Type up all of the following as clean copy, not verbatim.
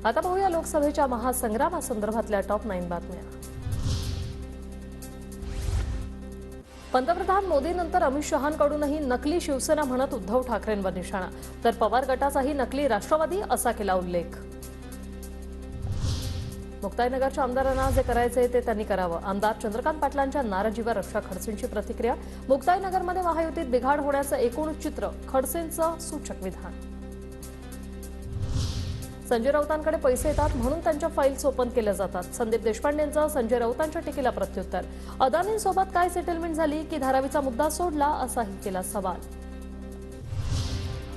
आता पाहूया लोकसभेच्या महासंग्रामासंदर्भातल्या टॉप 9 बातम्या। पंतप्रधान मोदींनंतर अमित शहांकडूनही नकली शिवसेना म्हणत उद्धव ठाकरेंवर निशाणा, तर पवार गटाचाही नकली राष्ट्रवादी असा केला उल्लेख। मुक्ताईनगरच्या आमदारांना जे करायचे ते त्यांनी करावं, आमदार चंद्रकांत पाटलांच्या नाराजीवर रक्षा खडसेंची प्रतिक्रिया। मुक्ताईनगरमध्ये महायुतीत बिघाड होण्याचं एकूण चित्र, खडसेंचं सूचक विधान। संजय राऊतांकडे पैसे येतात म्हणून त्यांच्या फाईल्स ओपन केल्या जातात, संदीप देशपांडेंचं संजय राऊतांच्या टीकेला प्रत्युत्तर। अदानींसोबत काय सेटलमेंट झाली की धारावीचा मुद्दा सोडला असाही केला सवाल।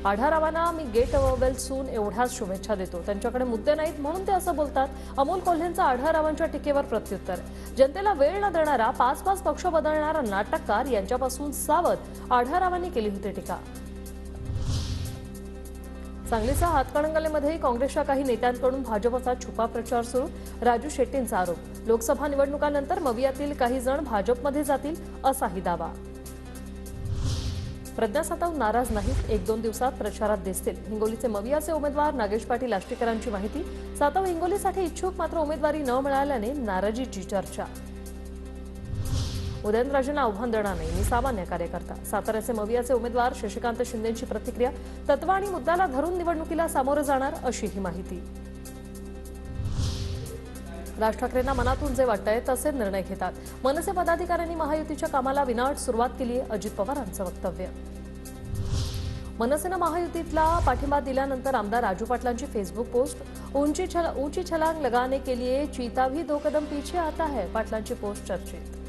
आढारावांना मी गेट वेल सून एवढ्याच शुभेच्छा देतो, त्यांच्याकडे मुद्दे नाहीत म्हणून ते असं बोलतात। अमोल कोल्हेंचं आढारावांच्या टीकेवर प्रत्युत्तर। जनतेला वेळ न देणारा 5-5 पक्ष बदलणारा नाटककार यांच्यापासून सावध, आढारावांनी केली होती टीका। सांगलीच्या हातकणंगलेमध्येही काँग्रेसच्या काही नेत्यांकडून भाजपचा छुपा प्रचार सुरू, राजू शेट्टींचा आरोप। लोकसभा निवडणुकांनंतर मवियातील काही जण भाजपमध्ये जातील असाही दावा। प्रज्ञा सातव नाराज नाहीत, 1-2 दिवसात प्रचारात दिसतील, हिंगोलीचे मवियाचे उमेदवार नागेश पाटील आष्टीकरांची माहिती। सातव हिंगोलीसाठी इच्छुक, मात्र उमेदवारी न मिळाल्याने नाराजीची चर्चा। उदयनराजेंना आव्हान देणार नाही, मी सामान्य कार्यकर्ता, साताऱ्याचे मवियाचे उमेदवार शशिकांत शिंदेंची प्रतिक्रिया। तत्व आणि मुद्द्याला धरून निवडणुकीला सामोरं जाणार अशी ही माहिती। राज ठाकरेंना मनातून जे वाटतंय तसे निर्णय घेतात, मनसे पदाधिकाऱ्यांनी महायुतीच्या कामाला विनाअट सुरुवात केली, अजित पवारांचं वक्तव्य। मनसेनं महायुतीतला पाठिंबा दिल्यानंतर आमदार राजू पाटलांची फेसबुक पोस्ट, ऊंची छलांग लगाने के लिए चीता भी 2 कदम पीछे आता है, पाटलांची पोस्ट चर्चेत।